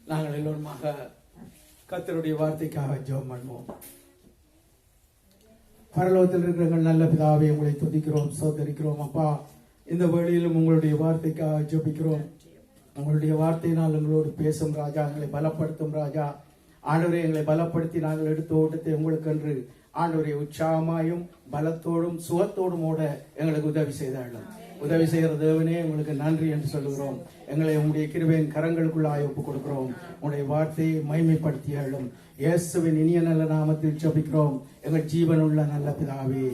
நாங்கள் எல்லோருமாக கர்த்தருடைய வார்த்தைக்காக ஜெபம் பண்ணுவோம். பரலோகத்தில் இருக்கிற நல்ல பிதாவே, உங்களை துதிக்கிறோம், சோதரிக்கிறோம். அப்பா, இந்த வேளையிலும் உங்களுடைய வார்த்தைக்காக ஜெபிக்கிறோம். உங்களுடைய வார்த்தையினால் எங்களோடு பேசும் ராஜா, எங்களை பலப்படுத்தும் ராஜா. ஆண்டவரை எங்களை பலப்படுத்தி நாங்கள் எடுத்த ஓட்டத்தை உங்களுக்கு என்று ஆண்டவரை உற்சாகமாயும் பலத்தோடும் சுகத்தோடும் ஓட எங்களுக்கு உதவி செய்தாலும் உதவி செய்கிற தேவனே உங்களுக்கு நன்றி என்று சொல்லுகிறோம். எங்களை உங்களுடைய கிருபையின் கரங்களுக்குள்ளாய் ஒப்புக் கொடுக்கிறோம். உங்களுடைய வார்த்தையை மைமைப்படுத்தியாலும் இயேசுவின் இனிய நல்ல நாமத்தில் ஜெபிக்கிறோம் எங்கள் ஜீவனுள்ள நல்ல பிதாவே,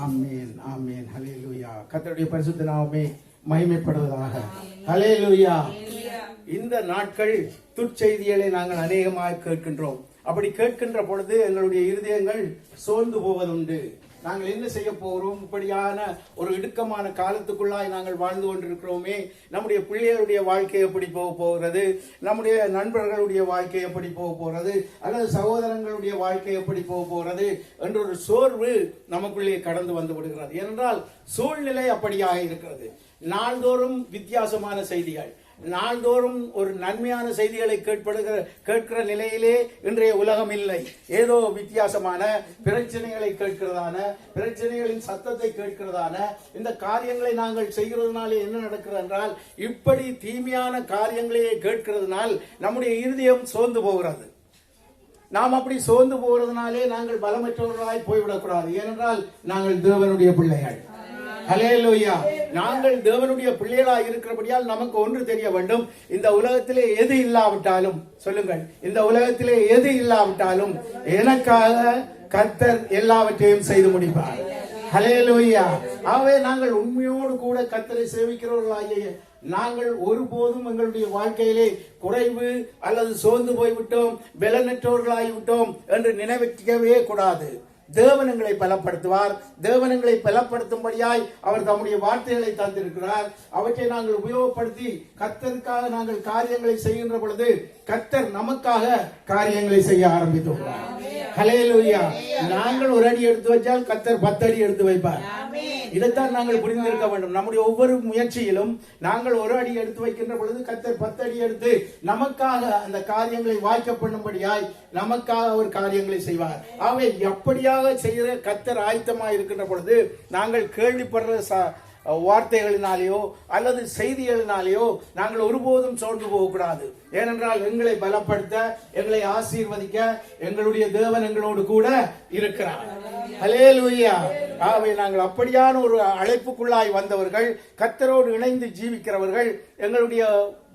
ஆமேன், ஆமேன். ஹல்லேலூயா. கர்த்தருடைய பரிசுத்த நாமமே மகிமைப்படுவதாக. ஹல்லேலூயா. இந்த நாட்கள் துர்ச்செய்திகளை நாங்கள் அநேகமாக கேட்கின்றோம். அப்படி கேட்கின்ற பொழுது எங்களுடைய இருதயங்கள் சோர்ந்து போவதுண்டு. நாங்கள் என்ன செய்ய போகிறோம்? இப்படியான ஒரு இடுக்கமான காலத்துக்குள்ளாய் நாங்கள் வாழ்ந்து கொண்டிருக்கிறோமே. நம்முடைய பிள்ளைகளுடைய வாழ்க்கை எப்படி போக போகிறது? நம்முடைய நண்பர்களுடைய வாழ்க்கை எப்படி போக போகிறது? அல்லது சகோதரங்களுடைய வாழ்க்கை எப்படி போக போகிறது என்ற ஒரு சோர்வு நமக்குள்ளே கடந்து வந்து விடுகிறது. ஏனென்றால் சூழ்நிலை அப்படியாக இருக்கிறது. நாள்தோறும் வித்தியாசமான செய்திகள், நாள்தோறும் ஒரு நன்மையான செய்திகளை கேட்கிற நிலையிலே இன்றைய உலகம் இல்லை. ஏதோ வித்தியாசமான பிரச்சனைகளை கேட்கிறதான, பிரச்சனைகளின் சத்தத்தை கேட்கிறதான இந்த காரியங்களை நாங்கள் செய்கிறதுனாலே என்ன நடக்கிறது என்றால், இப்படி தீமையான காரியங்களையே கேட்கிறதுனால் நம்முடைய இருதயம் சோர்ந்து போகிறது. நாம் அப்படி சோர்ந்து போகிறதுனாலே நாங்கள் பலமற்றவர்களாய் போய்விடக்கூடாது. ஏனென்றால் நாங்கள் தேவனுடைய பிள்ளைகள். ஹல்லேலூயா. நாங்கள் தேவனுடைய பிள்ளைகளாக இருக்கிறபடியால் நமக்கு ஒன்று தெரிய வேண்டும். இந்த உலகத்திலே எது இல்லாவிட்டாலும், சொல்லுங்கள், இந்த உலகத்திலே எது இல்லாவிட்டாலும் எனக்காக கர்த்தர் எல்லாவற்றையும் செய்து முடிப்பார். ஹல்லேலூயா. ஆகவே நாங்கள் உண்மையோடு கூட கர்த்தரை சேவிக்கிறவர்களாகிய நாங்கள் ஒருபோதும் எங்களுடைய வாழ்க்கையிலே குறைவு அல்லது சோர்ந்து போய்விட்டோம், பலனற்றவர்களாகிவிட்டோம் என்று நினைவிக்கவே கூடாது. தேவன் எங்களை பலப்படுத்துவார். தேவன் எங்களை பலப்படுத்தும்படியாய் அவர் தம்முடைய வார்த்தைகளை தந்திருக்கிறார். அவற்றை நாங்கள் உபயோகப்படுத்தி கர்த்தருக்காக நாங்கள் காரியங்களை செய்கின்ற பொழுது கர்த்தர் நமக்காக காரியங்களை செய்ய ஆரம்பித்துள்ளார். ஹல்லேலூயா. நாங்கள் ஒரு அடி எடுத்து வச்சால் கர்த்தர் 10 அடி எடுத்து வைப்பார். இதைத்தான் நாங்கள் புரிந்திருக்க வேண்டும். நம்முடைய ஒவ்வொரு முயற்சியிலும் நாங்கள் ஒரு அடி எடுத்து வைக்கின்ற பொழுது கர்த்தர் 10 அடி எடுத்து நமக்காக அந்த காரியங்களை வாய்க்க பண்ணும்படியாய் நமக்காக ஒரு காரியங்களை செய்வார். ஆகவே எப்படியாக செய்கிற கர்த்தர் ஆயத்தமாக இருக்கின்ற பொழுது நாங்கள் கேள்விப்படுற வார்த்தைகளினாலேயோ அல்லது செய்திகளினாலேயோ நாங்கள் ஒருபோதும் சோர்ந்து போகக்கூடாது. ஏனென்றால் எங்களை பலப்படுத்த, எங்களை ஆசீர்வதிக்க எங்களுடைய தேவன் எங்களோடு கூட இருக்கிறார். ஹல்லேலூயா. ஆகவே நாங்கள் அப்படியான ஒரு அழைப்புக்குள்ளாய் வந்தவர்கள், கர்த்தரோடு இணைந்து ஜீவிக்கிறவர்கள். எங்களுடைய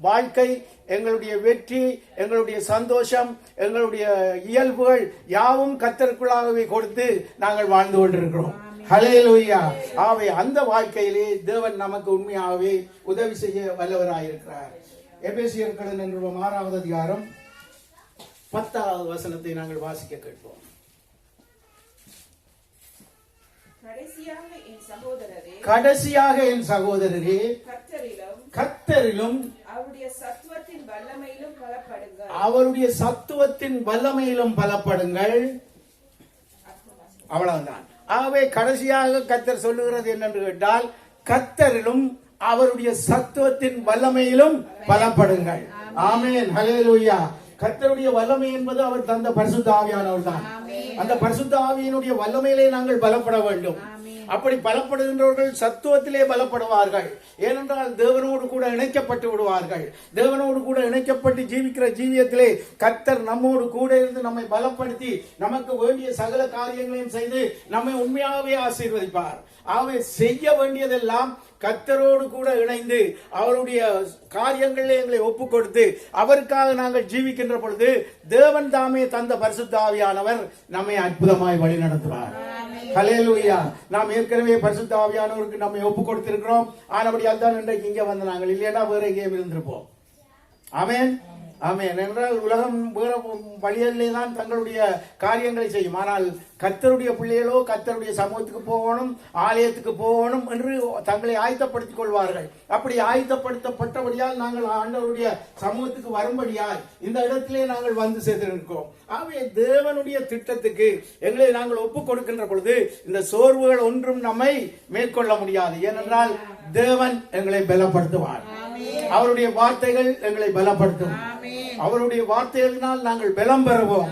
வாழ்க்கை, எங்களுடைய வெற்றி, எங்களுடைய சந்தோஷம், எங்களுடைய இயல்புகள் யாவும் கர்த்தருக்குள்ளாகவே கொடுத்து நாங்கள் வாழ்ந்து கொண்டிருக்கிறோம். ஹல்லேலூயா. ஆகவே அந்த வாழ்க்கையிலே தேவன் நமக்கு உண்மையாகவே உதவி செய்ய வல்லவராயிருக்கிறார். எபேசியர்கள் நிறுவனம் 6வது அதிகாரம் 10வது வசனத்தை நாங்கள் வாசிக்க கேட்போம். கடைசியாக என் சகோதரரே, கர்த்தரிலும் அவருடைய சத்துவத்தின் வல்லமையிலும் பலப்படுங்கள். அவ்வளவுதான். ஆகவே கடைசியாக கர்த்தர் சொல்லுகிறது என்னென்று கேட்டால், கர்த்தரிலும் அவருடைய சத்துவத்தின் வல்லமையிலும் பலப்படுங்கள். ஆமென். ஹல்லேலூயா. கர்த்தருடைய வல்லமை என்பது அவர் தந்த பரிசுத்த ஆவியானவர் தான். அந்த பரிசுத்த ஆவியினுடைய வல்லமையிலே நாங்கள் பலப்பட வேண்டும். அப்படி பலப்படுகின்றவர்கள் சத்துவத்திலே பலப்படுவார்கள். ஏனென்றால் தேவனோடு கூட இணைக்கப்பட்டு விடுவார்கள். தேவனோடு கூட இணைக்கப்பட்டு ஜீவிக்கிற ஜீவியத்திலே கர்த்தர் நம்மோடு கூட இருந்து நம்மை பலப்படுத்தி நமக்கு வேண்டிய சகல காரியங்களையும் செய்து நம்மை உண்மையாகவே ஆசீர்வதிப்பார். ஆகவே செய்ய வேண்டியதெல்லாம் கர்த்தரோடு கூட இணைந்து அவருடைய காரியங்களில் எங்களை ஒப்புக் கொடுத்து அவருக்காக நாங்கள் ஜீவிக்கின்ற பொழுது தேவன் தாமே தந்த பரிசுத்த ஆவியானவர் நம்மை அற்புதமாய் வழி நடத்துவார். ஹல்லேலூயா. நாம் ஏற்கனவே பரிசுத்த ஆவியானவருக்கு நம்மை ஒப்புக் கொடுத்திருக்கிறோம். ஆனபடியால் தான் இன்றைக்கு இங்கே வந்து நாங்கள், இல்லையா வேற எங்கேயும் இருந்திருப்போம். ஆமென், ஆமென். என்றால் உலகம் வேற வழியிலே தான் தங்களுடைய காரியங்களை செய்யும். ஆனால் கர்த்தருடைய பிள்ளைகளோ கர்த்தருடைய சமூகத்துக்கு போகணும், ஆலயத்துக்கு போகணும் என்று தங்களை ஆயத்தப்படுத்திக் கொள்வார்கள். அப்படி ஆயத்தப்படுத்தப்பட்டபடியால் நாங்கள் ஆண்டவருடைய சமூகத்துக்கு வரும்படியால் இந்த இடத்திலே நாங்கள் வந்து சேர்ந்திருக்கிறோம். ஆகவே தேவனுடைய திட்டத்துக்கு எங்களை நாங்கள் ஒப்புக் கொடுக்கின்ற பொழுது இந்த சோர்வுகள் ஒன்றும் நம்மை மேற்கொள்ள முடியாது. ஏனென்றால் தேவன் எங்களை பலப்படுத்துவார். அவருடைய வார்த்தைகள் எங்களை பலப்படுத்தும். அவருடைய வார்த்தைகளினால் நாங்கள் பலம் பெறுவோம்.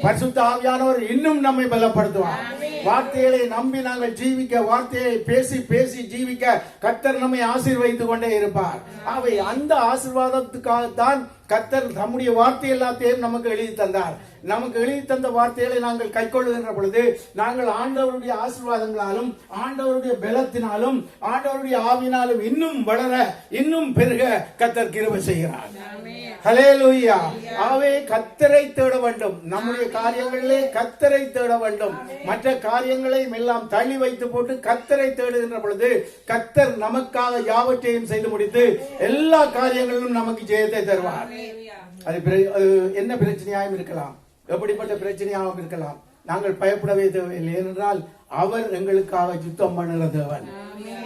பரிசுத்த ஆவியானவர் இன்னும் நம்மை பலப்படுத்துவார். வார்த்தைகளை நம்பி நாங்கள் ஜீவிக்க, வார்த்தையை பேசி பேசி ஜீவிக்க கர்த்தர் நம்மை ஆசீர்வதித்துக் கொண்டே இருப்பார். அவை அந்த ஆசீர்வாதத்துக்காகத்தான் கர்த்தர் நம்முடைய வார்த்தை எல்லாத்தையும் நமக்கு எழுதி தந்தார். நமக்கு எழுதி தந்த வார்த்தைகளை நாங்கள் கைக்கொள்ளுகின்ற பொழுது நாங்கள் ஆண்டவருடைய ஆசீர்வாதங்களாலும் ஆண்டவருடைய பலத்தினாலும் ஆண்டவருடைய ஆவியினாலும் இன்னும் வளர இன்னும் பெருக கர்த்தர் கிருபை செய்கிறார். ஹல்லேலூயா. ஆவே கர்த்தரை தேட வேண்டும். நம்முடைய காரியங்களிலே கர்த்தரை தேட வேண்டும். மற்ற காரியங்களையும் எல்லாம் தள்ளி வைத்து போட்டு கர்த்தரை தேடுகின்ற பொழுது கர்த்தர் நமக்காக யாவற்றையும் செய்து முடித்து எல்லா காரியங்களிலும் நமக்கு ஜெயத்தை தருவார். அது என்ன பிரச்சனையாகவும் இருக்கலாம், எப்படிப்பட்ட பிரச்சனையாகவும் இருக்கலாம், நாங்கள் பயப்படவே தேவையில்லை. ஏனென்றால் அவர் எங்களுக்காக யுத்தம் பண்ணுகிற தேவன்.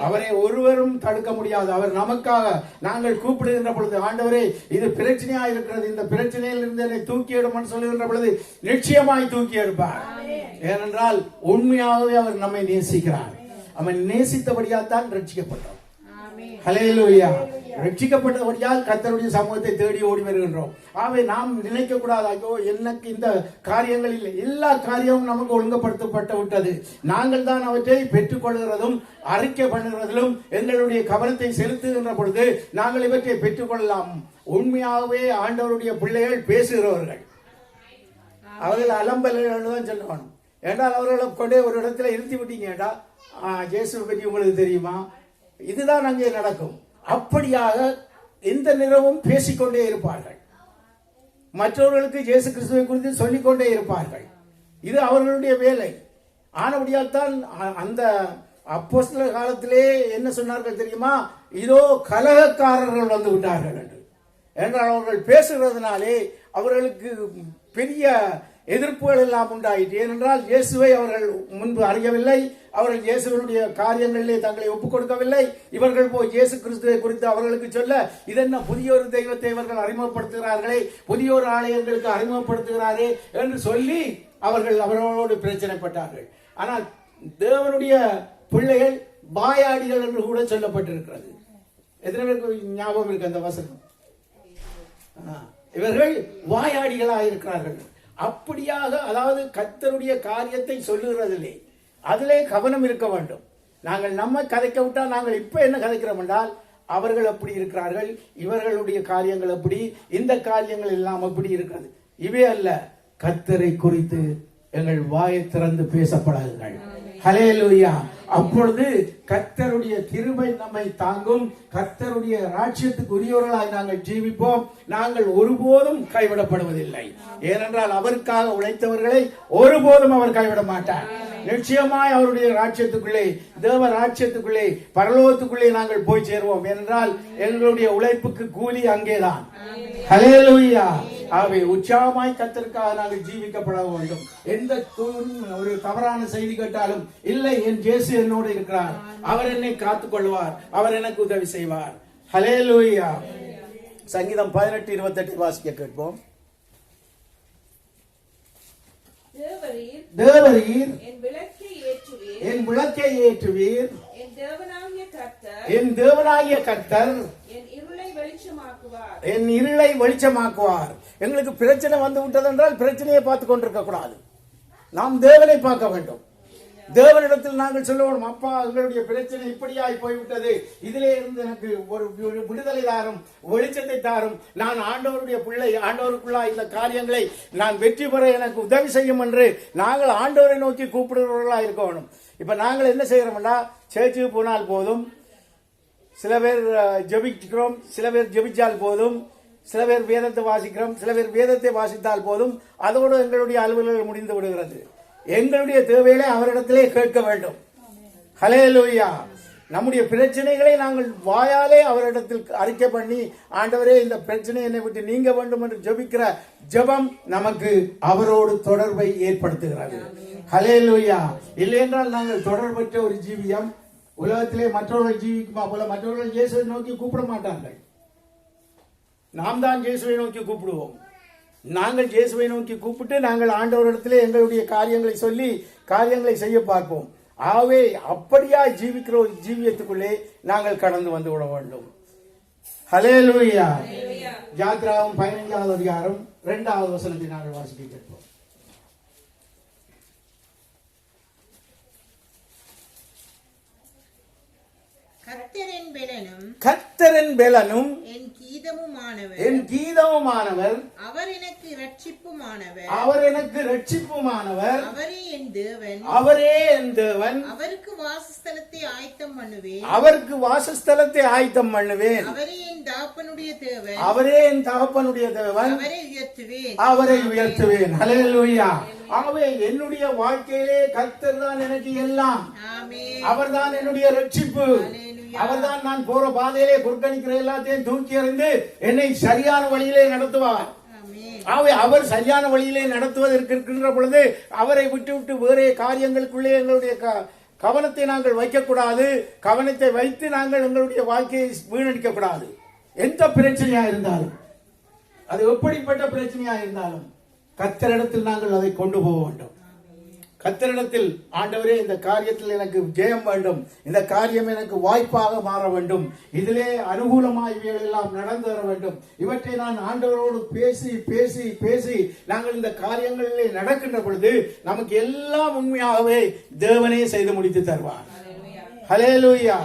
அவரை ஒருவரும் தடுக்க முடியாது. அவர் நமக்காக நாங்கள் கூப்பிடுகின்ற பொழுது, ஆண்டவரே இது பிரச்சனையா இருக்கிறது, இந்த பிரச்சனையில் இருந்து என்னை தூக்கி எடுமான்னு சொல்லுகின்ற பொழுது நிச்சயமாய் தூக்கி எடுப்பார். ஏனென்றால் உண்மையாகவே அவர் நம்மை நேசிக்கிறார். அவன் நேசித்தபடியால் தான் ரட்சிக்கப்பட்டோம். ஹல்லேலூயா. ரட்சிக்கப்பட்டபடியால் கர்த்தருடைய சமூகத்தை தேடி ஓடி வருகின்றோம். ஆகவே நாம் நினைக்க கூடாது, ஐயோ எனக்கு இந்த காரியங்களில் எல்லா காரியமும் நமக்கு ஒழுங்குபடுத்தப்பட்டு விட்டது, நாங்கள் தான் அவற்றை பெற்றுக் கொள்கிறதும் அறிக்கை பண்ணுகிறதிலும் எங்களுடைய கவனத்தை செலுத்துகின்ற பொழுது நாங்கள் இவற்றை பெற்றுக் கொள்ளலாம். உண்மையாகவே ஆண்டவருடைய பிள்ளைகள் பேசுகிறவர்கள், அவர்கள் அலம்பல்கள் தான் சொல்லணும். ஏன்றால் அவர்களை கொண்டே ஒரு இடத்துல இருத்தி விட்டீங்கடா, இயேசுவை பற்றி உங்களுக்கு தெரியுமா, இதுதான் அங்கே நடக்கும். அப்படியாக எந்த நேரமும் பேசிக்கொண்டே இருப்பார்கள். மற்றவர்களுக்கு இயேசு கிறிஸ்துவை குறித்து சொல்லிக்கொண்டே இருப்பார்கள். இது அவர்களுடைய வேலை. ஆனபடியால் தான் அந்த அப்போஸ்தலர் காலத்திலே என்ன சொன்னார்கள் தெரியுமா, இதோ கலகக்காரர்கள் வந்து விட்டார்கள் என்று. என்றால் அவர்கள் பேசுகிறதுனாலே அவர்களுக்கு பெரிய எதிர்ப்புகள் எல்லாம் உண்டாயிற்று. ஏனென்றால் இயேசுவை அவர்கள் முன்பு அறியவில்லை, அவர்கள் இயேசுவனுடைய காரியங்களிலே தங்களை ஒப்புக் கொடுக்கவில்லை. இவர்கள் போய் இயேசு கிறிஸ்துவை குறித்து அவர்களுக்கு சொல்ல, இதென்ன புதிய ஒரு தெய்வத்தை இவர்கள் அறிமுகப்படுத்துகிறார்களே, புதிய ஒரு ஆலயங்களுக்கு அறிமுகப்படுத்துகிறாரே என்று சொல்லி அவர்கள் அவர்களோடு பிரச்சனைப்பட்டார்கள். ஆனால் தேவனுடைய பிள்ளைகள் வாயாடிகள் என்று கூட சொல்லப்பட்டிருக்கிறது. எத்தனை பேருக்கு ஞாபகம் இருக்கு அந்த வசனம்? இவர்கள் வாயாடிகளாக இருக்கிறார்கள். அப்படியாக, அதாவது கர்த்தருடைய காரியத்தை சொல்லுகிறதில்லை, அதிலே கவனம் இருக்க வேண்டும். நாங்கள் நம்ம கதைக்க விட்டால் நாங்கள் இப்ப என்ன கதைக்கிறோம் என்றால், அவர்கள் அப்படி இருக்கிறார்கள், இவர்களுடைய காரியங்கள் அப்படி, இந்த காரியங்கள் எல்லாம் அப்படி இருக்கிறது. இவே அல்ல, கர்த்தரை குறித்து எங்கள் வாயை திறந்து பேசப்படாதுங்கள். ஹல்லேலூயா. அப்பொழுது கர்த்தருடைய கிருபை நம்மை தாங்கும். கர்த்தருடைய ராஜ்யத்துக்கு உரியவர்களாய் நாங்கள் ஜீவிப்போம். நாங்கள் ஒருபோதும் கைவிடப்படுவதில்லை. ஏனென்றால் அவருக்காக உழைத்தவர்களை ஒருபோதும் அவர் கைவிட மாட்டார். நிச்சயமாய் அவருடைய ராஜ்யத்துக்குள்ளே, தேவ ராஜ்யத்துக்குள்ளே, பரலோகத்துக்குள்ளே நாங்கள் போய் சேருவோம். ஏனென்றால் எங்களுடைய உழைப்புக்கு கூலி அங்கேதான். ஹல்லேலூயா. ஆகவே உற்சாகமாய் கர்த்தருக்காக நாங்கள் ஜீவிக்கப்பட வேண்டும். எந்த ஒரு தவறான செய்தி கேட்டாலும், இல்லை என் இயேசு என்னோடு இருக்கிறார், அவர் என்னை காத்துக் கொள்வார், அவர் எனக்கு உதவி செய்வார். ஹல்லேலூயா. சங்கீதம் 18:28 வாசிக்க கேட்போம். தேவரீர் என் விளக்கை ஏற்றுவீர், என் தேவனாகிய கர்த்தர் என் இருளை வெளிச்சமாக்குவார். எங்களுக்கு பிரச்சனை வந்து விட்டது என்றால் பிரச்சனையை பார்த்து கொண்டிருக்க கூடாது, நாம் தேவனை பார்க்க வேண்டும். தேவனிடத்தில் நாங்கள் சொல்லுவோம், அப்பா எங்களுடைய பிரச்சனை இப்படியாய் போய்விட்டது, இதிலே இருந்து எனக்கு ஒரு விடுதலை தாரும், வெளிச்சத்தை தாரும், நான் ஆண்டவருடைய பிள்ளை, ஆண்டவருக்குள்ளா இந்த காரியங்களை நான் வெற்றி பெற எனக்கு உதவி செய்யும் என்று நாங்கள் ஆண்டவரை நோக்கி கூப்பிடுகிறவர்களா இருக்க வேணும். இப்ப நாங்கள் என்ன செய்கிறோம்னா, சேர்ச்சுக்கு போனால் போதும், சில பேர் ஜெபிக்கிறோம், சில பேர் ஜெபிச்சால் போதும், சில பேர் வேதத்தை வாசிக்கிறோம், சில பேர் வேதத்தை வாசித்தால் போதும், அதோடு எங்களுடைய அலுவல்கள் முடிந்து விடுகிறது. எங்களுடைய தேவைகளை அவரிடத்திலே கேட்க வேண்டும். ஹல்லேலூயா. நம்முடைய பிரச்சனைகளை நாங்கள் வாயாலே அவரிடத்தில் அறிக்கை பண்ணி, ஆண்டவரே இந்த பிரச்சனை என்னை விட்டு நீங்க வேண்டும் என்று ஜெபிக்கிற ஜெபம் நமக்கு அவரோடு தொடர்பை ஏற்படுத்துகிறது. ஹல்லேலூயா. இல்லை என்றால் நாங்கள் தொடர்பற்ற ஒரு ஜீவியம். உலகத்திலே மற்றவர்கள் ஜீவிக்குமா போல மற்றவர்கள் இயேசுவை நோக்கி கூப்பிட மாட்டார்கள். நாம் தான் இயேசுவை நோக்கி கூப்பிடுவோம். நாங்கள் இயேசுவை நோக்கி கூப்பிட்டு நாங்கள் ஆண்டவரிடத்திலே எங்களுடைய காரியங்களை சொல்லி காரியங்களை செய்ய பார்ப்போம். ஆகவே அப்படியா ஜீவிக்கிற ஒரு ஜீவியத்துக்குள்ளே நாங்கள் கடந்து வந்து விட வேண்டும். ஹல்லேலூயா. யாத்ராவும் 15வது அதிகாரம் 2வது வசனத்தை நாங்கள் வாசிக்க கேட்போம். கர்த்தரின் பெலனும் என் கீதமுமானவர் அவர் எனக்கு இரட்சிப்புமானவர் அவரே என் தேவன் அவருக்கு வாசஸ்தலத்தை ஆயத்தம் பண்ணுவேன் அவரே என் தகப்பனுடைய தேவன் அவரை உயர்த்துவேன். ஹல்லேலூயா. ஆகவே என்னுடைய வாழ்க்கையிலே கர்த்தர் தான் எனக்கு எல்லாம். அவர்தான் என்னுடைய இரட்சிப்பு. அவர்தான் நான் போற பாதையிலே குறுக்கணிக்கிற எல்லாத்தையும் தூக்கி எறிந்து என்னை சரியான வழியிலே நடத்துவார். அவர் சரியான வழியிலே நடத்துவதற்கு இருக்கின்ற பொழுது அவரை விட்டு வேறு காரியங்களுக்குள்ளே எங்களுடைய கவனத்தை நாங்கள் வைக்கக்கூடாது. கவனத்தை வைத்து நாங்கள் எங்களுடைய வாழ்க்கையை வீணடிக்க கூடாது. எந்த பிரச்சனையா இருந்தாலும், அது எப்படிப்பட்ட பிரச்சனையா இருந்தாலும் கர்த்தரிடத்தில் நாங்கள் அதை கொண்டு போக வேண்டும். கர்த்தரிடத்தில், ஆண்டவரே இந்த காரியத்தில் எனக்கு ஜெயம் வேண்டும், இந்த காரியம் எனக்கு வாய்ப்பாக மாற வேண்டும், இதிலே அனுகூலமாக இவைகள் எல்லாம் நடந்து வர வேண்டும். இவற்றை நான் ஆண்டவரோடு பேசி பேசி பேசி நாங்கள் இந்த காரியங்களிலே நடக்கின்ற பொழுது நமக்கு எல்லாம் உண்மையாகவே தேவனே செய்து முடித்து தருவார். ஹல்லேலூயா.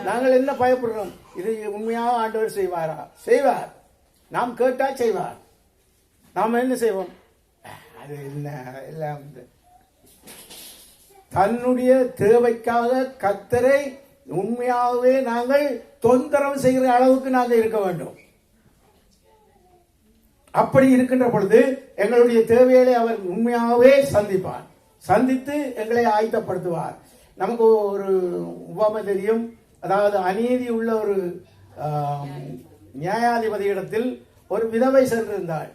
நாங்கள் என்ன பயப்படுறோம்? இது உண்மையாக ஆண்டவர் செய்வாரா? செய்வார். நாம் கேட்டா செய்வார். நாம் என்ன செய்வோம்? அது என்ன எல்லாம் தன்னுடைய தேவைக்காக கர்த்தரை உண்மையாகவே நாங்கள் தொந்தரவு செய்கிற அளவுக்கு நாங்கள் இருக்க வேண்டும். அப்படி இருக்கின்ற பொழுது எங்களுடைய தேவைகளை அவர் உண்மையாகவே சந்திப்பார். சந்தித்து எங்களை ஆயத்தப்படுத்துவார். நமக்கு ஒரு உவமை தெரியும். அதாவது அநீதி உள்ள ஒரு நியாயாதிபதி இடத்தில் ஒரு விதவை சென்றிருந்தாள்.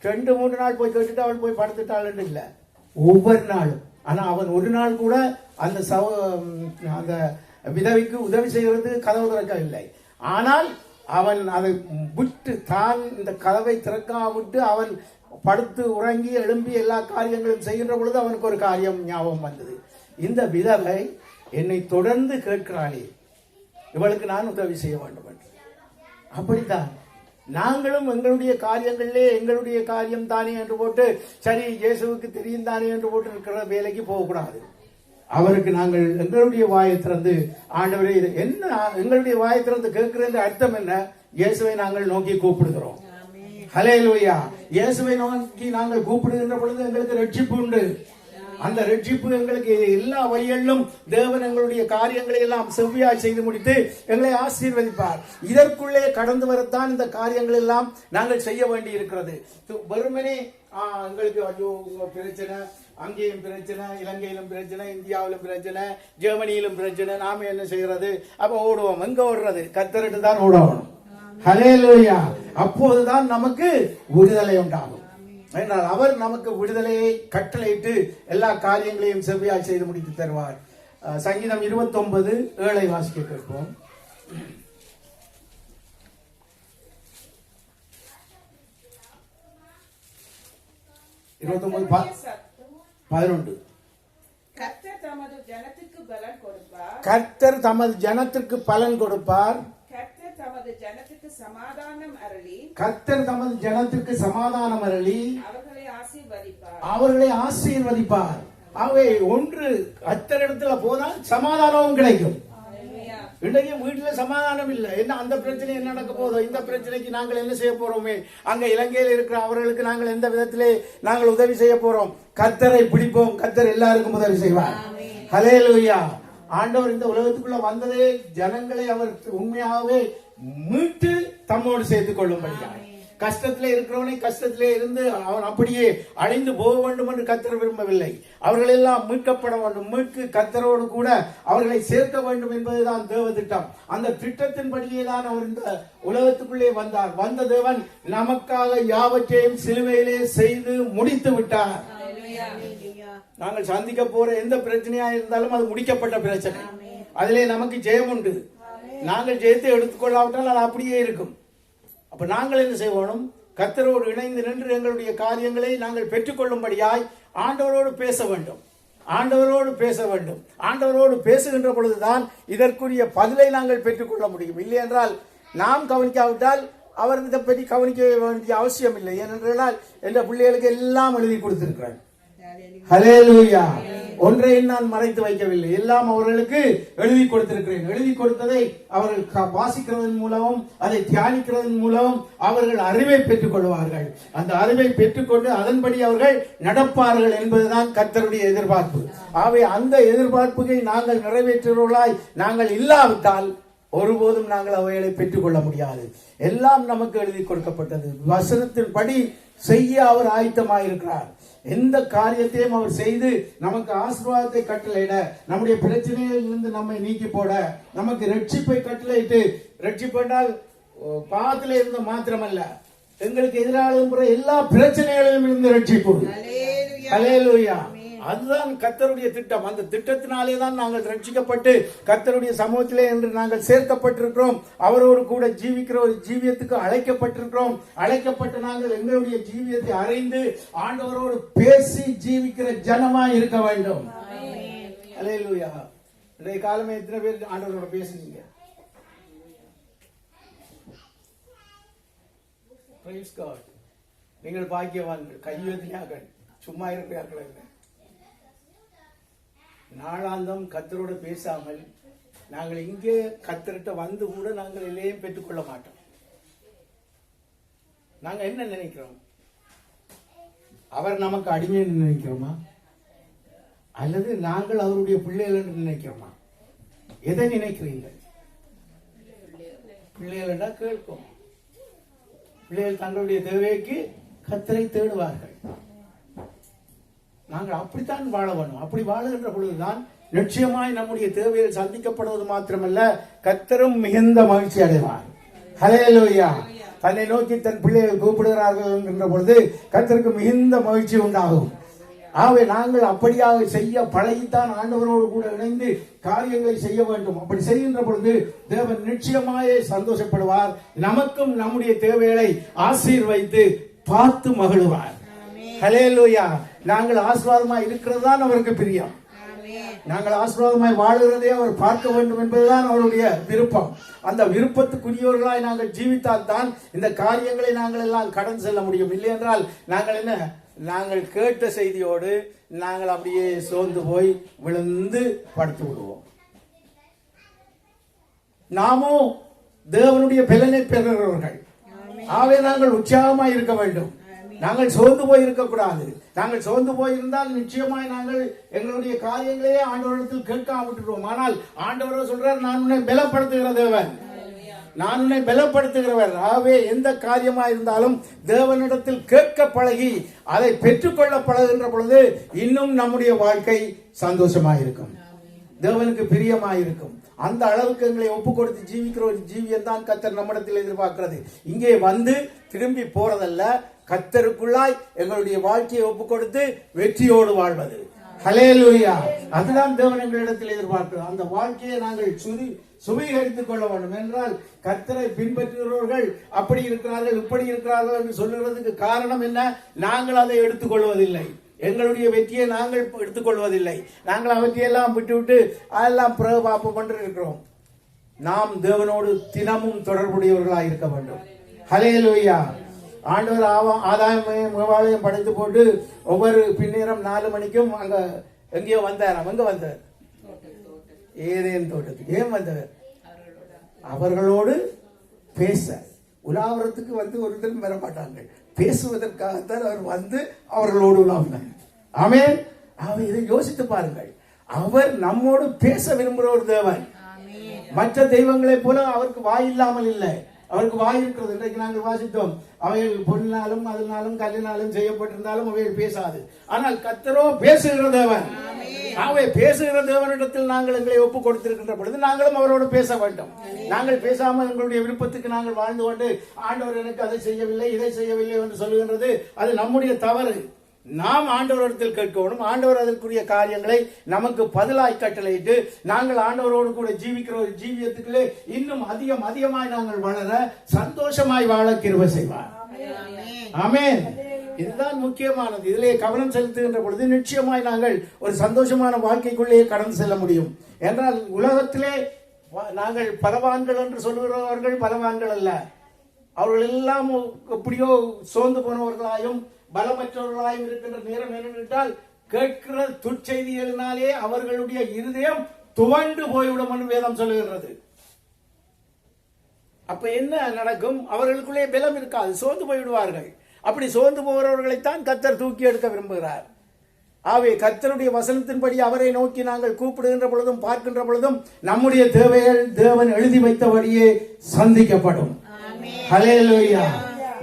2-3 நாள் போய் கேட்டுட்டு அவள் போய் படுத்துட்டாள் இல்லை, ஒவ்வொரு நாளும். ஆனா அவன் ஒரு நாள் கூட அந்த விதவைக்கு உதவி செய்கிறது கதவு திறக்கவில்லை. ஆனால் அவன் அதை விட்டு தான் இந்த கதவை திறக்கா விட்டு அவன் படுத்து உறங்கி எழும்பி எல்லா காரியங்களும் செய்கின்ற பொழுது அவனுக்கு ஒரு காரியம் ஞாபகம் வந்தது. இந்த விதவை என்னை தொடர்ந்து கேட்கிறாளே, இவளுக்கு நான் உதவி செய்ய வேண்டும் என்று. அப்படித்தான் நாங்களும் எங்களுடைய காரியங்களிலே எங்களுடைய காரியம் தானே என்று போட்டு, சரி இயேசுவுக்கு தெரியும் தானே என்று போட்டு இருக்கிற வேலைக்கு போகக்கூடாது. அவருக்கு நாங்கள் எங்களுடைய வாயை திறந்து, ஆண்டவரே இது என்ன, எங்களுடைய வாயை திறந்து கேட்கிற அர்த்தம் என்ன? இயேசுவை நாங்கள் நோக்கி கூப்பிடுகிறோம். ஹல்லேலூயா. இயேசுவை நோக்கி நாங்கள் கூப்பிடுகின்ற பொழுது எங்களுக்கு ரட்சிப்பு உண்டு. அந்த ரட்சிப்பு எங்களுக்கு எல்லா வழிகளிலும் தேவன் எங்களுடைய காரியங்களை எல்லாம் செவ்வியாய் செய்து முடித்து எங்களை ஆசீர்வதிப்பார். இதற்குள்ளே கடந்து வரத்தான் இந்த காரியங்கள் எல்லாம் நாங்கள் செய்ய வேண்டி இருக்கிறது. வெறுமனே எங்களுக்கு ஐயோ பிரச்சனை, அங்கேயும் பிரச்சனை, இலங்கையிலும் பிரச்சனை, இந்தியாவிலும் பிரச்சனை, ஜெர்மனியிலும் பிரச்சனை, நாம என்ன செய்யறது? அப்ப ஓடுவோம். எங்க ஓடுறது? கர்த்தரிட்டு தான் ஓடணும். ஹல்லேலூயா. அப்போதுதான் நமக்கு விடுதலை உண்டாகும். என்றால் அவர் நமக்கு விடுதலையை கட்டளையிட்டு எல்லா காரியங்களையும் செவ்வியாய் செய்து முடித்து தருவார். சங்கீதம் 29:7 வாசிக்க கேட்போம். 29:11 கர்த்தர் தமது ஜனத்திற்கு பலன் கொடுப்பார். கர்த்தர் தமது ஜனத்திற்கு பலன் கொடுப்பார். கர்த்தர் தமது ஜனத்திற்கு சமாதானம் அருளி. கர்த்தர் தமது ஜனத்திற்கு சமாதானம் அருளி அவர்களை ஆசீர்வதிப்பார். அவர்களை ஆசீர்வதிப்பார். ஆகவே ஒன்று கர்த்தரிடத்துல போனால் சமாதானமும் கிடைக்கும். இன்றைக்கு வீட்டுல சமாதானம் இல்லை. என்ன அந்த பிரச்சனை என்ன நடக்க போதோ, இந்த பிரச்சனைக்கு நாங்கள் என்ன செய்ய போறோமே, அங்க இலங்கையில் இருக்கிற அவர்களுக்கு நாங்கள் எந்த விதத்திலே நாங்கள் உதவி செய்ய போறோம்? கர்த்தரை பிடிப்போம். கர்த்தர் எல்லாருக்கும் உதவி செய்வார். ஹல்லேலூயா. ஆண்டவர் இந்த உலகத்துக்குள்ள வந்ததே ஜனங்களை அவர் உண்மையாகவே மீட்டு தம்மோடு சேர்த்துக் கொள்ளும்படியாக. கஷ்டத்திலே இருக்கிறவனை கஷ்டத்திலே இருந்து அவன் அப்படியே அழிந்து போக வேண்டும் என்று கர்த்தர் விரும்பவில்லை. அவர்கள் எல்லாம் மீட்கப்பட வேண்டும். மீட்கு கர்த்தரோடு கூட அவர்களை சேர்க்க வேண்டும் என்பதுதான் தேவ திட்டம். அந்த திட்டத்தின்படியே தான் அவர் இந்த உலகத்துக்குள்ளே வந்தார். வந்த தேவன் நமக்காக யாவற்றையும் சிலுவையிலே செய்து முடித்து விட்டார். நாங்கள் சந்திக்க போற எந்த பிரச்சனையா இருந்தாலும் அது முடிக்கப்பட்ட பிரச்சனை. அதிலே நமக்கு ஜெயம் உண்டு. நாங்கள் ஜெயத்தை எடுத்துக்கொள்ளாவிட்டால் அது அப்படியே இருக்கும். அப்ப நாங்கள் என்ன செய்வோம்? கர்த்தரோடு இணைந்து நின்று எங்களுடைய காரியங்களை நாங்கள் பெற்றுக்கொள்ளும்படியாய் ஆண்டவரோடு பேச வேண்டும். ஆண்டவரோடு பேச வேண்டும். ஆண்டவரோடு பேசுகின்ற பொழுதுதான் இதற்குரிய பதிலை நாங்கள் பெற்றுக்கொள்ள முடியும். இல்லை என்றால் நாம் கவனிக்காவிட்டால் அவர் இதை பற்றி கவனிக்க வேண்டிய அவசியம் இல்லை. ஏனென்றால் என்ற பிள்ளைகளுக்கு எல்லாம் எழுதி கொடுத்திருக்கிறார். ஹல்லேலூயா. ஒன்றையும் நான் மறைத்து வைக்கவில்லை, எல்லாம் அவர்களுக்கு எழுதி கொடுத்திருக்கிறேன். எழுதி கொடுத்ததை அவர்கள் வாசிக்கிறதன் மூலமும் அதை தியானிக்கிறதன் மூலம் அவர்கள் அறிவை பெற்றுக் கொள்வார்கள். அந்த அறிவை பெற்றுக்கொண்டு அதன்படி அவர்கள் நடப்பார்கள் என்பதுதான் கர்த்தருடைய எதிர்பார்ப்பு. ஆகவே அந்த எதிர்பார்ப்புகளை நாங்கள் நிறைவேற்றுவர்களாய் நாங்கள் இல்லாவிட்டால் ஒருபோதும் நாங்கள் அவைகளை பெற்றுக் கொள்ள முடியாது. எல்லாம் நமக்கு எழுதி கொடுக்கப்பட்டது. வசனத்தின் படி செய்ய அவர் ஆயத்தமாயிருக்கிறார். எந்த காரியத்தையும் அவர் செய்து நமக்கு ஆசீர்வாதத்தை கட்டளையிட, நம்முடைய பிரச்சனையில் இருந்து நம்மை நீக்கி போட, நமக்கு ரட்சிப்பை கட்டளையிட்டு, ரட்சிப்பென்றால் பாவத்தில் இருந்து மாத்திரமல்ல, எங்களுக்கு எதிராக எல்லா பிரச்சனைகளிலும் இருந்து ரட்சிப்பு. ஹல்லேலூயா. அதுதான் கர்த்தருடைய திட்டம். அந்த திட்டத்தினாலே தான் நாங்கள் ரட்சிக்கப்பட்டு கர்த்தருடைய சமூகத்திலே என்று நாங்கள் சேர்க்கப்பட்டிருக்கிறோம். அவரோடு கூட ஜீவிக்கிற ஒரு ஜீவியத்துக்கு அழைக்கப்பட்டிருக்கிறோம். அழைக்கப்பட்ட நாங்கள் எங்களுடைய ஜீவியத்தை அறிந்து ஆண்டவரோடு பேசி ஜீவிக்கிற ஜனமாய் இருக்க வேண்டும். ஹல்லேலூயா. இன்றைய காலமே எத்தனை பேர் ஆண்டவரோட பேசுனீங்க? Praise God. நீங்கள் பாக்கியவான்கள், கையெழுத்தினார்கள், சும்மா இருக்கிறார்கள். நாளாந்தம் கர்த்தரோடு பேசாமல் நாங்கள் இங்கே கர்த்தர்கிட்ட வந்து கூட நாங்கள் எல்லையும் பெற்றுக்கொள்ள மாட்டோம். நாங்க என்ன நினைக்கிறோம்? அவர் நமக்கு அடிமை நினைக்கிறோமா, அல்லது நாங்கள் அவருடைய பிள்ளைகள் என்று நினைக்கிறோமா? எதை நினைக்கிறீர்கள்? பிள்ளைகள் கேட்கும். பிள்ளைகள் தங்களுடைய தேவைக்கு கர்த்தரை தேடுவார்கள். நாங்கள் அப்படித்தான் வாழ வேண்டும். அப்படி வாழுகின்ற பொழுதுதான் நிச்சயமாய் நம்முடைய தேவைகள் சந்திக்கப்படுவது மாத்திரமல்ல, கர்த்தரும் மிகுந்த மகிழ்ச்சி அடைவார். ஹல்லேலூயா. தன்னை நோக்கி தன் பிள்ளைகள் கூப்பிடுகிறார்கள் என்கின்ற பொழுது கர்த்தருக்கு மிகுந்த மகிழ்ச்சி உண்டாகும். ஆகவே நாங்கள் அப்படியாக செய்ய பழகித்தான் ஆண்டவரோடு கூட இணைந்து காரியங்களை செய்ய வேண்டும். அப்படி செய்கின்ற பொழுது தேவன் நிச்சயமாயே சந்தோஷப்படுவார். நமக்கும் நம்முடைய தேவைகளை ஆசீர்வதித்து பார்த்து மகிழ்வார். ஹல்லேலூயா. நாங்கள் ஆசீர்வாதமாய் இருக்கிறது தான் அவருக்கு பிரியம். நாங்கள் ஆசீர்வாதமாய் வாழுகிறதே அவர் பார்க்க வேண்டும் என்பதுதான் அவருடைய விருப்பம். அந்த விருப்பத்துக்குரியவர்களாய் நாங்கள் ஜீவித்தால் தான் இந்த காரியங்களை நாங்கள் எல்லாம் கடந்து செல்ல முடியும். இல்லை என்றால் நாங்கள் என்ன, நாங்கள் கேட்ட செய்தியோடு நாங்கள் அப்படியே சோர்ந்து போய் விழுந்து படுத்து விடுவோம். நாமோ தேவனுடைய பலனை பெறுகிறவர்கள். ஆகவே நாங்கள் உற்சாகமாய் இருக்க வேண்டும். நாங்கள் சோர்ந்து போய் இருக்கக்கூடாது. நாங்கள் சோர்ந்து போயிருந்தால் நிச்சயமாய் நாங்கள் எங்களுடைய காரியங்களையே ஆண்டவரிடத்தில் கேட்காம விட்டுருவோம். ஆனால் ஆண்டவர் சொல்றார், நான் உன்னை பலப்படுத்துகிற தேவன், நான் உன்னை பலப்படுத்துகிறவர். ஆகவே எந்த காரியமா இருந்தாலும் தேவனிடத்தில் கேட்க பழகி அதை பெற்றுக்கொள்ள பழகுகின்ற பொழுது இன்னும் நம்முடைய வாழ்க்கை சந்தோஷமாயிருக்கும், தேவனுக்கு பிரியமாயிருக்கும். அந்த அளவுக்கு எங்களை ஒப்பு கொடுத்து ஜீவிக்கிற ஒரு ஜீவியம் தான் கர்த்தர் நம்மிடத்தில் எதிர்பார்க்கிறது. இங்கே வந்து திரும்பி போறதல்ல, கர்த்தருக்குள்ளாய் எங்களுடைய வாழ்க்கையை ஒப்பு கொடுத்து வெற்றியோடு வாழ்வது. ஹல்லேலூயா. அதுதான் தேவன் எங்களிடத்தில் எதிர்பார்க்கிறது. அந்த வாழ்க்கையை நாங்கள் சுவீகரித்துக் கொள்ள வேண்டும். என்றால் கர்த்தரை பின்பற்றுகிறவர்கள் அப்படி இருக்கிறார்கள், இப்படி இருக்கிறார்கள் என்று சொல்லுகிறதுக்கு காரணம் என்ன? நாங்கள் அதை எடுத்துக்கொள்வதில்லை. எங்களுடைய வெற்றியை நாங்கள் எடுத்துக்கொள்வதில்லை. நாங்கள் அவற்றையெல்லாம் விட்டுவிட்டு அதெல்லாம் பிறகு பாப்பு கொண்டு இருக்கிறோம். நாம் தேவனோடு தினமும் தொடர்புடையவர்களாக இருக்க வேண்டும். ஹல்லேலூயா. ஆண்டவர் ஆதாயமையும் மேவாளையும் படைத்து போட்டு ஒவ்வொரு பின்னேரம் 4 மணிக்கும் அங்க எங்கேயோ வந்தாராம். எங்க வந்தார்? ஏதேன் தோட்டத்துக்கு. ஏன் வந்தவர்? அவர்களோடு பேச. உலாவரத்துக்கு வந்து ஒருத்தரும் வர மாட்டாங்க, பேசுவதற்காகத்தான் அவர் வந்து அவர்களோடு உலாவினார். ஆமென். அவர் இதை யோசித்து பாருங்கள். அவர் நம்மோடு பேச விரும்புகிற ஒரு தேவன். மற்ற தெய்வங்களைப் போல அவருக்கு வாய் இல்லாமல் இல்லை, அவருக்கு வாய் இருக்கிறது. இன்றைக்கு நாங்கள் வாசித்தோம், அவைகள் பொன்னாலும் அதனாலும் கல்லினாலும் செய்யப்பட்டிருந்தாலும் அவைகள் பேசாது. ஆனால் கர்த்தரோ பேசுகிற தேவன். ஆகவே பேசுகிற தேவனிடத்தில் நாங்கள் எங்களை ஒப்பு கொடுத்திருக்கின்ற பொழுது நாங்களும் அவரோடு பேச வேண்டும். நாங்கள் பேசாமல் எங்களுடைய விருப்பத்துக்கு நாங்கள் வாழ்ந்து கொண்டு ஆண்டவர் எனக்கு அதை செய்யவில்லை இதை செய்யவில்லை என்று சொல்லுகின்றது அது நம்முடைய தவறு. நாம் ஆண்டவரிடத்தில் கேட்கணும். ஆண்டவர் அதற்குரிய காரியங்களை நமக்கு பதிலாய் கட்டளையிட்டு நாங்கள் ஆண்டவரோடு கூட ஜீவிக்கிற ஒரு ஜீவியத்துக்குள்ளே இன்னும் அதிகமாய் நாங்கள் வளர சந்தோஷமாய் வாழ கிருபை செய்வார். ஆமென். இதுதான் முக்கியமானது. இதிலே கவனம் செலுத்துகின்ற பொழுது நிச்சயமாய் நாங்கள் ஒரு சந்தோஷமான வாழ்க்கைக்குள்ளே கடந்து செல்ல முடியும். என்றால் உலகத்திலே நாங்கள் பலவான்கள் என்று சொல்லுகிறவர்கள் பலவான்கள் அல்ல, அவர்கள் எல்லாம் எப்படியோ சோர்ந்து போனவர்களாயும் பலமற்றவர்களாயும் இருக்கின்ற நேரம் என்னென்றால் கேட்கிற துச்செய்திகளினாலே அவர்களுடைய இருதயம் துவண்டு போய்விடும் என்று வேதம் சொல்லுகிறது. அப்ப என்ன நடக்கும்? அவர்களுக்குள்ளே பலம் இருக்காது, சோர்ந்து போய்விடுவார்கள். அப்படி சோர்ந்து போகிறவர்களைத்தான் கர்த்தர் தூக்கி எடுக்க விரும்புகிறார். ஆகவே கர்த்தருடைய வசனத்தின்படி அவரை நோக்கி நாங்கள் கூப்பிடுகின்ற பொழுதும் பார்க்கின்ற பொழுதும் நம்முடைய தேவைகள் தேவன் எழுதி வைத்தபடியே சந்திக்கப்படும். ஹல்லேலூயா.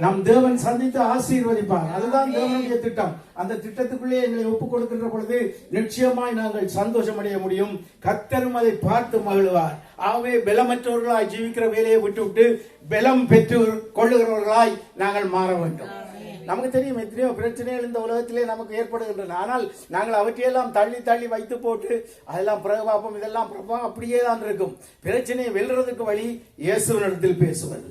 நம் தேவன் சந்தித்து ஆசீர்வதிப்பார். அதுதான் தேவனுடைய திட்டம். அந்த திட்டத்துக்குள்ளே எங்களை ஒப்புக் கொடுக்கின்ற பொழுது நிச்சயமாய் நாங்கள் சந்தோஷம் அடைய முடியும். கர்த்தரும் அதை பார்த்து மகிழ்வார். ஆகவே பலமற்றவர்களாய் ஜீவிக்கிற வேலையை விட்டுவிட்டு பலம் பெற்று கொள்ளுகிறவர்களாய் நாங்கள் மாற வேண்டும். நமக்கு தெரியும் எத்தனையோ பிரச்சனைகள் இந்த உலகத்திலே நமக்கு ஏற்படுகின்றன. ஆனால் நாங்கள் அவற்றையெல்லாம் தள்ளி தள்ளி வைத்து போட்டு அதெல்லாம் பிரபாபம் இதெல்லாம் பிரபாவம் அப்படியே தான் இருக்கும். பிரச்சனையை வெல்றதுக்கு வழி இயேசுவினிடத்தில் பேசுவது.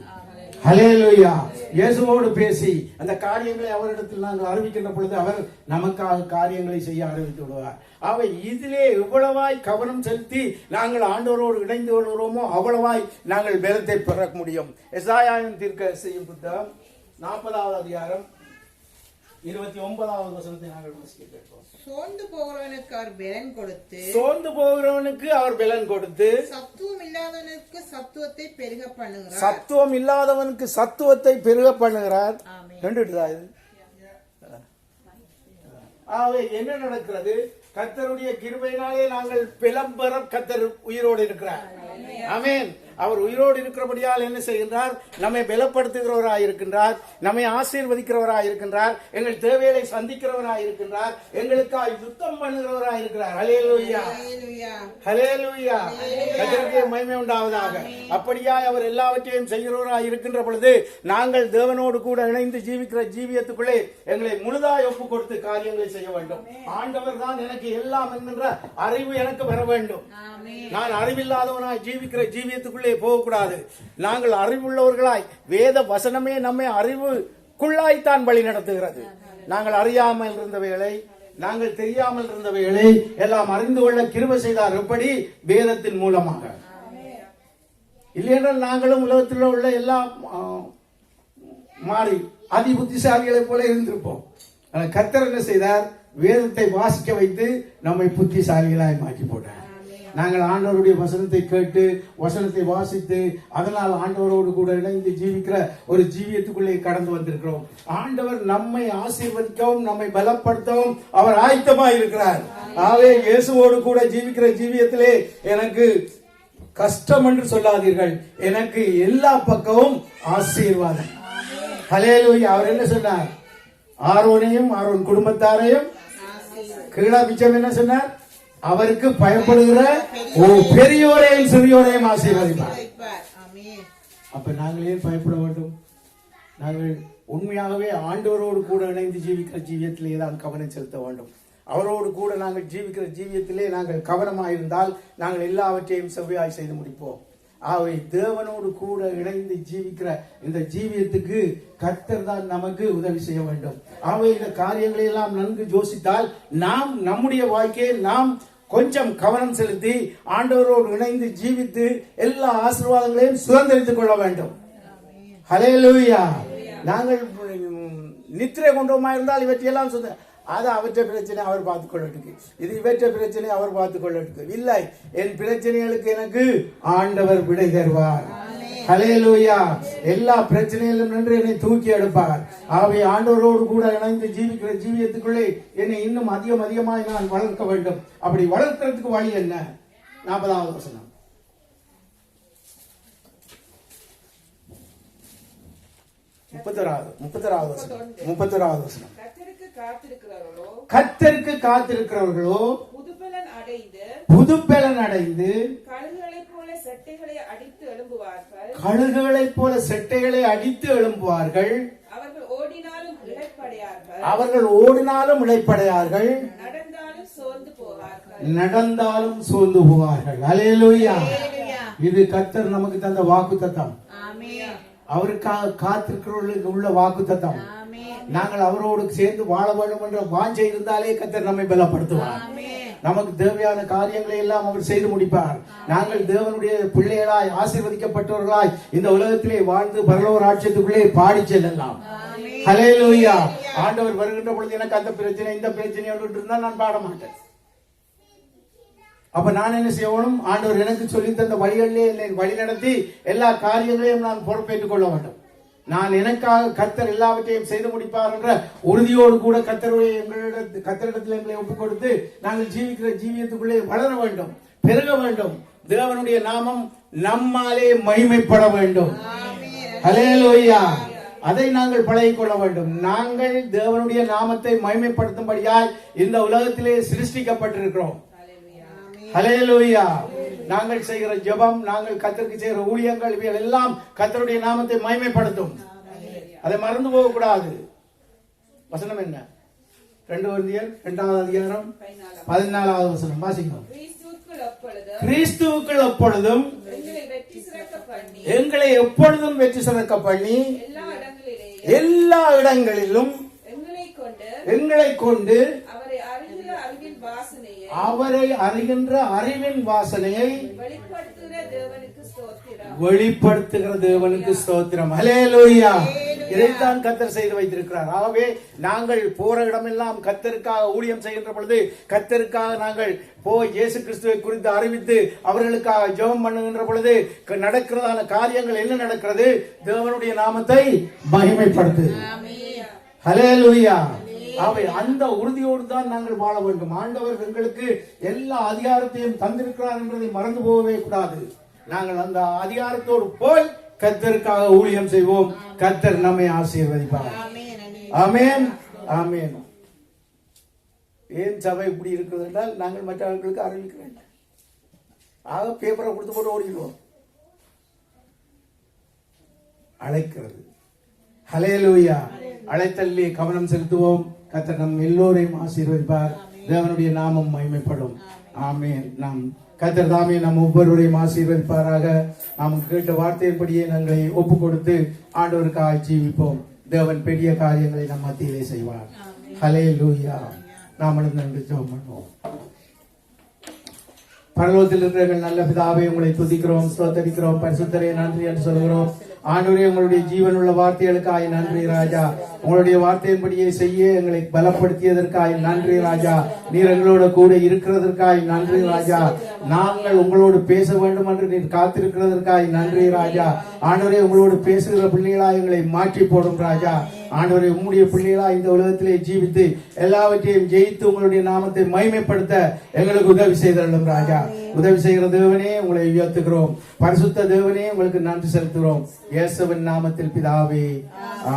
ஹல்லேலூயா. இயேசுவோடு பேசி அந்த காரியங்களை அவரிடத்தில் நாங்கள் அறிவிக்கின்ற பொழுது அவர் நமக்காக காரியங்களை செய்ய ஆரம்பித்து விடுவார். அவை இதிலே எவ்வளவாய் கவனம் செலுத்தி நாங்கள் ஆண்டவரோடு இணைந்து கொள்கிறோமோ அவ்வளவாய் நாங்கள் பலத்தை பெற முடியும். எசாயாவின் தீர்க்கதரிசியின் புத்தகம் 40வது அதிகாரம் 29வது வசனத்தை நாங்கள் வாசிக்கிறோம். சோர்ந்து போகிறவனுக்கு அவர் பலன் கொடுத்து, சோர்ந்து போகிறவனுக்கு அவர் பலன் கொடுத்து, சத்துவம் இல்லாதவனுக்கு சத்துவத்தை பெருக பண்ணுகிறார். சத்துவம் இல்லாதவனுக்கு சத்துவத்தை பெருக பண்ணுகிறார். கண்டுட்டுதா இது? ஆகவே என்ன நடக்கிறது? கர்த்தருடைய கிருபையினாலே நாங்கள் பலம் பெற கர்த்தர் உயிரோடு இருக்கிறார். ஆமென். அவர் உயிரோடு இருக்கிறபடியால் என்ன செய்கின்றார்? நம்மை பலப்படுத்துகிறவராய் இருக்கின்றார், நம்மை ஆசீர்வதிக்கிறவராய் இருக்கின்றார், எங்கள் தேவைகளை சந்திக்கிறவராய் இருக்கின்றார், எங்களுக்காக யுத்தம் பண்ணுகிறவராய் இருக்கிறார். ஹல்லேலூயா, ஹல்லேலூயா. கர்த்தருக்கு மகிமை உண்டாவதாக. அப்படியாய் அவர் எல்லாவற்றையும் செய்கிறவராய் இருக்கின்ற பொழுது நாங்கள் தேவனோடு கூட இணைந்து ஜீவிக்கிற ஜீவியத்துக்குள்ளே எங்களை முழுதாய் ஒப்பு கொடுத்து காரியங்களை செய்ய வேண்டும். ஆண்டவர் தான் எனக்கு எல்லாம் என்கின்ற அறிவு எனக்கு வர வேண்டும். நான் அறிவில்லாதவனாய் ஜீவிக்கிற ஜீவியத்துக்குள்ளே போகக்கூடாது. நாங்கள் அறிவுள்ளவர்களாய் வேத வசனமே நம்மை அறிவுக்குள்ளாய்த்தான் வழி நடத்துகிறது. நாங்கள் அறியாமல் இருந்த வேளை, நாங்கள் தெரியாமல் இருந்த வேளை எல்லாம் அறிந்து கொள்ள கிருபை செய்தார். எப்படி? வேதத்தின் மூலமாக. இல்லையென்றால் நாங்களும் உலகத்தில் உள்ள எல்லாம் மாறி அதி புத்திசாலிகளை போல இருந்திருப்போம். கர்த்தர் என்ன செய்தார்? வேதத்தை வாசிக்க வைத்து நம்மை புத்திசாலிகளாய் மாற்றி போட்டார். நாங்கள் ஆண்டவருடைய வசனத்தை கேட்டு வசனத்தை வாசித்து அதனால் ஆண்டவரோடு கூட இணைந்து ஜீவிக்கிற ஒரு ஜீவியத்துக்குள்ளே கடந்து வந்திருக்கிறோம். ஆண்டவர் நம்மை ஆசீர்வதிக்கவும் நம்மை பலப்படுத்தவும் அவர் ஆயத்தமாய் இருக்கிறார். ஆகவே இயேசுவோடு கூட ஜீவிக்கிற ஜீவியத்திலே எனக்கு கஷ்டம் என்று சொல்லாதீர்கள், எனக்கு எல்லா பக்கமும் ஆசீர்வாதம். ஹல்லேலூயா. அவர் என்ன சொன்னார்? ஆரோனையும் ஆரோன் குடும்பத்தாரையும் கீழா பிச்சம் என்ன சொன்னார்? அவருக்கு பயப்படுகிற பெரியோரையும் சிறியோரையும் ஆசீர்வதிப்பார். அப்ப நாங்கள் ஏன் பயப்பட வேண்டும்? நாங்கள் உண்மையாகவே ஆண்டவரோடு கூட இணைந்து ஜீவிக்கிற ஜீவியத்திலே தான் கவனம் செலுத்த வேண்டும். அவரோடு கூட நாங்கள் ஜீவிக்கிற ஜீவியத்திலே நாங்கள் கவனமாயிருந்தால் நாங்கள் எல்லாவற்றையும் செவ்வாய் செய்து முடிப்போம். ஆகவே தேவனோடு கூட இணைந்து ஜீவிக்கிற இந்த ஜீவியத்துக்கு கர்த்தர் தான் நமக்கு உதவி செய்ய வேண்டும். ஆகவே இந்த காரியங்களை எல்லாம் நன்கு யோசித்தால் நாம் நம்முடைய வாழ்க்கையை நாம் கொஞ்சம் கவனம் செலுத்தி ஆண்டவரோடு இணைந்து ஜீவித்து எல்லா ஆசீர்வாதங்களையும் சுதந்திரித்துக் கொள்ள வேண்டும். ஹல்லேலூயா. நாங்கள் நித்திரை கொண்டோமா இருந்தால் இவற்றையெல்லாம் அது அவற்றை பிரச்சனை அவர் பார்த்துக் கொள்ளட்டுக்கு, இது இவற்றை பிரச்சனை அவர் பார்த்துக் கொள்ளட்டுக்கு. இல்லை, என் பிரச்சனைகளுக்கு எனக்கு ஆண்டவர் விடை தருவார். ஹல்லேலூயா. எல்லா பிரச்சனையிலும் நின்று என்னை தூக்கி எடுப்பார். ஆகவே ஆண்டவரோடு கூட இணைந்து ஜீவிக்கிற ஜீவியத்துக்குள்ளே என்னை இன்னும் அதிகமாய் நான் வளர்க்க வேண்டும். அப்படி வளர்க்கிறதுக்கு வழி என்ன? 40வது வசனம். முப்பத்தொராவது வசனம். கர்த்தருக்கு காத்திருக்கிறவர்களோ புதுப்பலன் அடைந்து கழுகுகளைப் போல செட்டைகளை அடித்து எழும்புவார்கள். அவர்கள் ஓடினாலும் இளைப்படையார்கள், நடந்தாலும் சோர்ந்து போவார்கள். ஹல்லேலூயா. இது கர்த்தர் நமக்கு தந்த வாக்குத்தத்தம். அவருக்காக காத்திருக்கிறவர்களுக்கு உள்ள வாக்குத்தத்தம். நாங்கள் அவரோடு சேர்ந்து வாழ வேண்டும் என்ற வாஞ்சை இருந்தாலே கர்த்தர் நம்மை பலப்படுத்துவார். நமக்கு தேவையான காரியங்களை எல்லாம் அவர் செய்து முடிப்பார். நாங்கள் தேவனுடைய பிள்ளைகளாய் ஆசீர்வதிக்கப்பட்டவர்களாய் இந்த உலகத்திலே வாழ்ந்து பரலோக ராஜ்யத்துக்குள்ளே பாடி செல்லலாம். ஹல்லேலூயா. ஆண்டவர் வருகின்ற பொழுது எனக்கு அந்த பிரச்சனை இந்த பிரச்சனை இருந்தா நான் பாட மாட்டேன். அப்ப நான் என்ன செய்யணும்? ஆண்டவர் எனக்கு சொல்லி தந்த வழிகளிலே என்னை வழி நடத்தி எல்லா காரியங்களையும் நான் பொறுப்பேற்றுக் கொள்ள வேண்டும். நான் எனக்காக கர்த்தர் எல்லாவற்றையும் செய்து முடிப்பார் என்ற உறுதியோடு கூட கர்த்தரிடத்தில் எங்களை ஒப்புக் கொடுத்து நாங்கள் ஜீவிக்கிற ஜீவியத்துக்குள்ளே வளர வேண்டும், பெருக வேண்டும். தேவனுடைய நாமம் நம்மாலே மகிமைப்பட வேண்டும். ஹல்லேலூயா. அதை நாங்கள் பழகிக் கொள்ள வேண்டும். நாங்கள் தேவனுடைய நாமத்தை மகிமைப்படுத்தும்படியாய் இந்த உலகத்திலே சிருஷ்டிக்கப்பட்டிருக்கிறோம். ஹல்லேலூயா. நாங்கள் செய்கிற ஜெபம், நாங்கள் கர்த்தருக்கு செய்கிற ஊழியங்கள், இவைகள் எல்லாம் கர்த்தருடைய நாமத்தை மகிமைப்படுத்தும். அதை மறந்து போக கூடாது. வசனம் என்ன? 2 கொரிந்தியர் 2வது அதிகாரம் 14வது வசனம் வாசிக்கிறோம். கிறிஸ்துவுக்குள் எப்பொழுதும் எங்களை எப்பொழுதும் வெற்றி சிறக்க பண்ணி எல்லா இடங்களிலும் எங்களை கொண்டு அவரை அறிகின்ற அறிவின் வாசனையை வெளிப்படுத்துகிற தேவனுக்கு ஸ்தோத்திரம். ஹல்லேலூயா. இதைத்தான் கர்த்தர் செய்து வைத்திருக்கிறார். ஆகவே நாங்கள் போற இடமெல்லாம் கர்த்தருக்காக ஊழியம் செய்கின்ற பொழுது, கர்த்தருக்காக நாங்கள் போய் இயேசு கிறிஸ்துவை குறித்து அறிவித்து அவர்களுக்காக ஜெபம் பண்ணுகின்ற பொழுது நடக்கிறதான காரியங்கள் என்ன நடக்கிறது? தேவனுடைய நாமத்தை மகிமைப்படுத்து. ஹல்லேலூயா. அவை அந்த உறுதியோடு தான் நாங்கள் வாழ வேண்டும். ஆண்டவர் எங்களுக்கு எல்லா அதிகாரத்தையும் தந்திருக்கிறார் என்பதை மறந்து போகவே கூடாது. நாங்கள் அந்த அதிகாரத்தோடு போய் கர்த்தருக்காக ஊழியம் செய்வோம். கர்த்தர் நம்மை ஆசீர்வதிப்பார். ஆமென், ஆமென். ஏன் சபை இப்படி இருக்கிறது என்றால் நாங்கள் மற்றவர்களுக்கு அறிவிக்கிறோம். ஆக பேப்பரை கொடுத்து போட்டு ஓடிடுவோம். அழைக்கிறது. ஹல்லேலூயா. அழைத்தல்லே கவனம் செலுத்துவோம். கர்த்தர் நம் எல்லோரையும் ஆசீர்வதிப்பார். தேவனுடைய நாமம் மகிமைப்படும். ஆமென். நாம் கர்த்தர் தாமே நம் ஒவ்வொருவரையும் ஆசீர்வதிப்பாராக. நாம் கேட்ட வார்த்தையின்படியே நாங்களை ஒப்பு கொடுத்து ஆண்டவருக்காக ஜீவிப்போம். தேவன் பெரிய காரியங்களை நம் மத்தியிலே செய்வார். ஹல்லேலூயா. நாம் நன்றி ஜெபம் பண்ணுவோம். பரலோகத்தில் இருக்கிற நல்ல பிதாவே, உங்களை துதிக்கிறோம், ஸ்தோத்தரிக்கிறோம். பரிசுத்தரே நன்றி என்று சொல்கிறோம். ஆண்டவரே, உங்களுடைய ஜீவனுள்ள வார்த்தைகளுக்காய் நன்றி ராஜா. உங்களுடைய வார்த்தையின்படியே செய்ய எங்களை பலப்படுத்தியதற்காய் நன்றி ராஜா. நீர் எங்களோட கூட இருக்கிறதற்காய் நன்றி ராஜா. நாங்கள் உங்களோடு பேச வேண்டும் என்று நீர் காத்திருக்கிறதற்காய் நன்றி ராஜா. ஆண்டவரே, உங்களோடு பேசுகிற பிள்ளைகளா எங்களை மாற்றி போடும் ராஜா. ஆண்டவரே, உம்முடைய பிள்ளைகளா இந்த உலகத்திலே ஜீவித்து எல்லாவற்றையும் ஜெயித்து உங்களுடைய நாமத்தை மகிமைப்படுத்த எங்களுக்கு உதவி செய்தருளும் ராஜா. உதவி செய்கிற தேவனே, உங்களை உயர்த்துகிறோம். பரிசுத்த தேவனே, உங்களுக்கு நன்றி செலுத்துகிறோம். இயேசுவின் நாமத்தில் பிதாவே,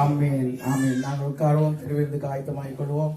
ஆமென், ஆமென். நாங்கள் உட்காரோம். திருவிருந்துக்கு ஆயத்தமாகிக் கொள்வோம்.